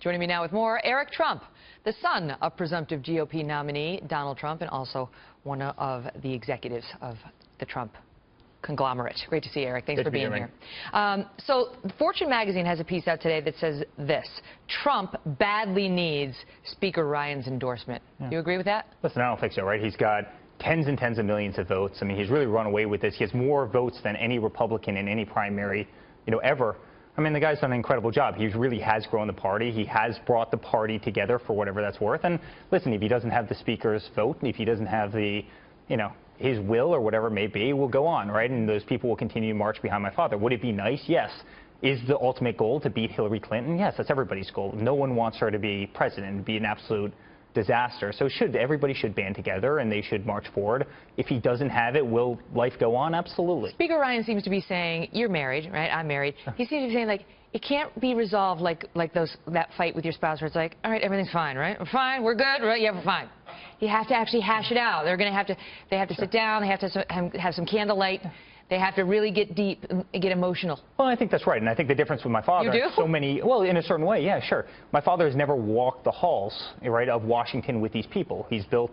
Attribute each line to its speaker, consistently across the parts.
Speaker 1: Joining me now with more, Eric Trump, the son of presumptive GOP nominee Donald Trump and also one of the executives of the Trump conglomerate. Great to see you, Eric. Thanks for being here. So Fortune magazine has a piece out today that says this: Trump badly needs Speaker Ryan's endorsement. Do you agree with that?
Speaker 2: Listen, I don't think so, right? He's got tens and tens of millions of votes. I mean, he's really run away with this. He has more votes than any Republican in any primary, ever. I mean, the guy's done an incredible job. He really has grown the party. He has brought the party together for whatever that's worth. And listen, if he doesn't have the speaker's vote, if he doesn't have the, his will or whatever it may be, will go on, right? And those people will continue to march behind my father. Would it be nice? Yes. Is the ultimate goal to beat Hillary Clinton? Yes, that's everybody's goal. No one wants her to be president, to be an absolute disaster. So everybody should band together and they should march forward. If he doesn't have it, will life go on? Absolutely.
Speaker 1: Speaker Ryan seems to be saying, you're married, right? I'm married. He seems to be saying, like, it can't be resolved like that fight with your spouse where it's like, all right, everything's fine, right? We're fine, we're good, right? Yeah, we're fine. You have to actually hash it out. They have to sit down, they have to have some candlelight. They have to really get deep and get emotional.
Speaker 2: Well, I think that's right. And I think the difference with my father,
Speaker 1: you do?
Speaker 2: so many, well, in a certain way, yeah, sure. My father has never walked the halls, right, of Washington with these people. He's built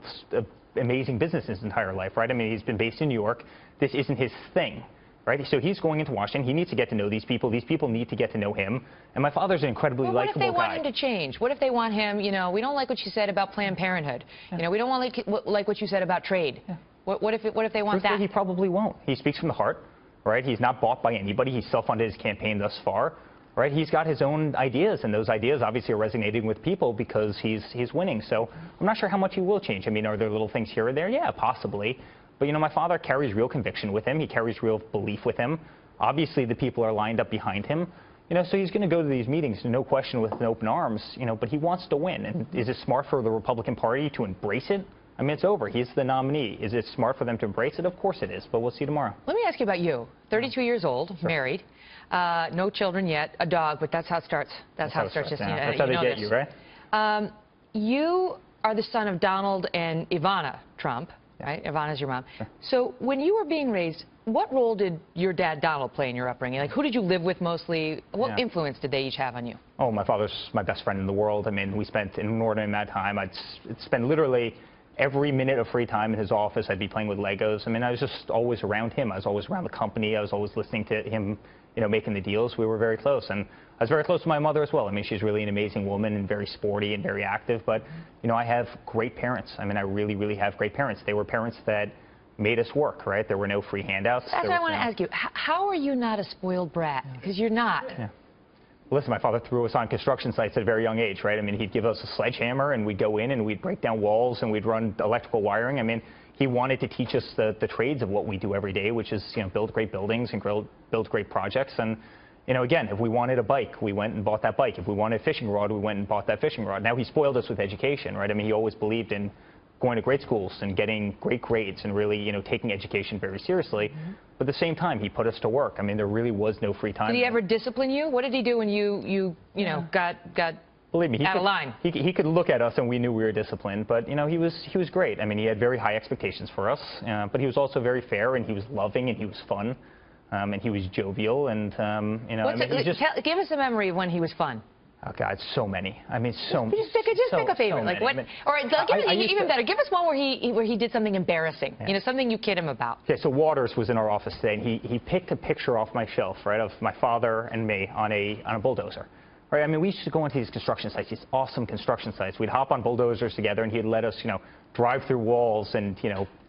Speaker 2: amazing business his entire life, right? I mean, he's been based in New York. This isn't his thing, right? So he's going into Washington. He needs to get to know these people. These people need to get to know him. And my father's an incredibly likable guy.
Speaker 1: What if they want him to change? What if they want him, we don't like what you said about Planned Parenthood. We don't want like what you said about trade. What if they want that?
Speaker 2: He probably won't. He speaks from the heart. Right? He's not bought by anybody. He's self-funded his campaign thus far. Right? He's got his own ideas, and those ideas obviously are resonating with people because he's winning. So I'm not sure how much he will change. I mean, are there little things here or there? Yeah, possibly. But, my father carries real conviction with him. He carries real belief with him. Obviously, the people are lined up behind him. So he's going to go to these meetings, no question, with open arms, but he wants to win. And is it smart for the Republican Party to embrace it? I mean, it's over. He's the nominee. Is it smart for them to embrace it? Of course it is, but we'll see tomorrow.
Speaker 1: Let me ask you about you. 32 years old, sure. Married, no children yet, a dog, but that's how it starts. That's how it starts.
Speaker 2: That's how they get you, right?
Speaker 1: You are the son of Donald and Ivana Trump, right? Ivana's your mom. Sure. So when you were being raised, what role did your dad, Donald, play in your upbringing? Like, who did you live with mostly? What influence did they each have on you? Oh, my father's my best friend in the world. I mean, we spent an inordinate amount of time. I'd spend literally every minute of free time in his office. I'd be playing with Legos. I mean, I was just always around him. I was always around the company. I was always listening to him, making the deals. We were very close. And I was very close to my mother as well. I mean, she's really an amazing woman and very sporty and very active. But, I have great parents. I mean, I really, really have great parents. They were parents that made us work, right? There were no free handouts. That's what I want to ask you. How are you not a spoiled brat? Because you're not.
Speaker 2: Yeah. Listen, my father threw us on construction sites at a very young age, right? I mean, he'd give us a sledgehammer and we'd go in and we'd break down walls and we'd run electrical wiring. I mean, he wanted to teach us the trades of what we do every day, which is, build great buildings and build great projects. And, again, if we wanted a bike, we went and bought that bike. If we wanted a fishing rod, we went and bought that fishing rod. Now he spoiled us with education, right? I mean, he always believed in going to great schools and getting great grades and really, taking education very seriously. But at the same time, he put us to work. I mean, there really was no free time.
Speaker 1: Did he ever discipline you? What did he do when you got
Speaker 2: Believe me,
Speaker 1: out of line?
Speaker 2: He could look at us and we knew we were disciplined. But, he was great. I mean, he had very high expectations for us. But he was also very fair and he was loving and he was fun. And he was jovial and,
Speaker 1: give us a memory of when he was fun.
Speaker 2: Oh, God, so many. I mean, so many.
Speaker 1: Just pick a favorite. Like what? Or even better, give us one where he did something embarrassing. Something you kid him about.
Speaker 2: Okay, so Waters was in our office today, and he picked a picture off my shelf, right, of my father and me on a bulldozer. Right? I mean, we used to go into these construction sites, these awesome construction sites. We'd hop on bulldozers together, and he'd let us, drive through walls and,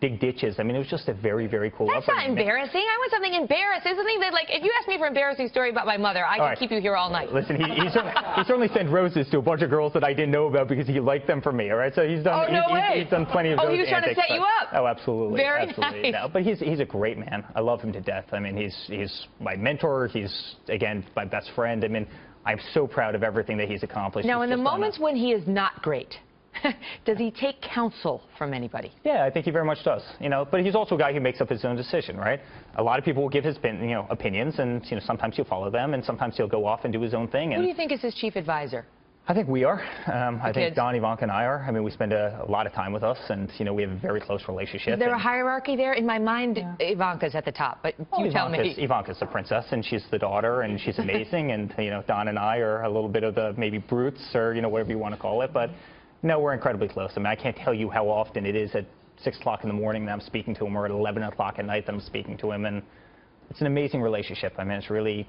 Speaker 2: dig ditches. I mean, it was just a very, very cool
Speaker 1: upbringing. That's not embarrassing. I want something embarrassing. Something that, like, if you ask me for an embarrassing story about my mother, I can keep you here all night.
Speaker 2: Listen, he certainly sent roses to a bunch of girls that I didn't know about because he liked them from me, all right? So he's done, he's done plenty of those.
Speaker 1: Oh, he was trying to set you up.
Speaker 2: Oh, absolutely.
Speaker 1: Very
Speaker 2: absolutely.
Speaker 1: nice.
Speaker 2: No, but he's a great man. I love him to death. I mean, he's my mentor. He's, again, my best friend. I mean, I'm so proud of everything that he's accomplished.
Speaker 1: Now, in the moments when he is not great, does he take counsel from anybody?
Speaker 2: Yeah, I think he very much does. But he's also a guy who makes up his own decision, right? A lot of people will give his opinions, and sometimes he'll follow them, and sometimes he'll go off and do his own thing.
Speaker 1: Who do you think is his chief advisor?
Speaker 2: I think we are. I think
Speaker 1: kids?
Speaker 2: Don, Ivanka, and I are. I mean, we spend a lot of time with us, and we have a very close relationship.
Speaker 1: Is there a hierarchy there? In my mind, Ivanka's at the top, but you tell me.
Speaker 2: Ivanka's the princess, and she's the daughter, and she's amazing. And Don and I are a little bit of the maybe brutes, or whatever you want to call it. But no, we're incredibly close. I mean, I can't tell you how often it is at 6 o'clock in the morning that I'm speaking to him, or at 11 o'clock at night that I'm speaking to him, and it's an amazing relationship. I mean, it's really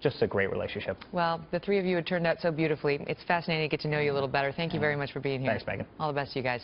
Speaker 2: just a great relationship.
Speaker 1: Well, the three of you had turned out so beautifully. It's fascinating to get to know you a little better. Thank you very much for being here.
Speaker 2: Thanks, Megan.
Speaker 1: All the best to you guys.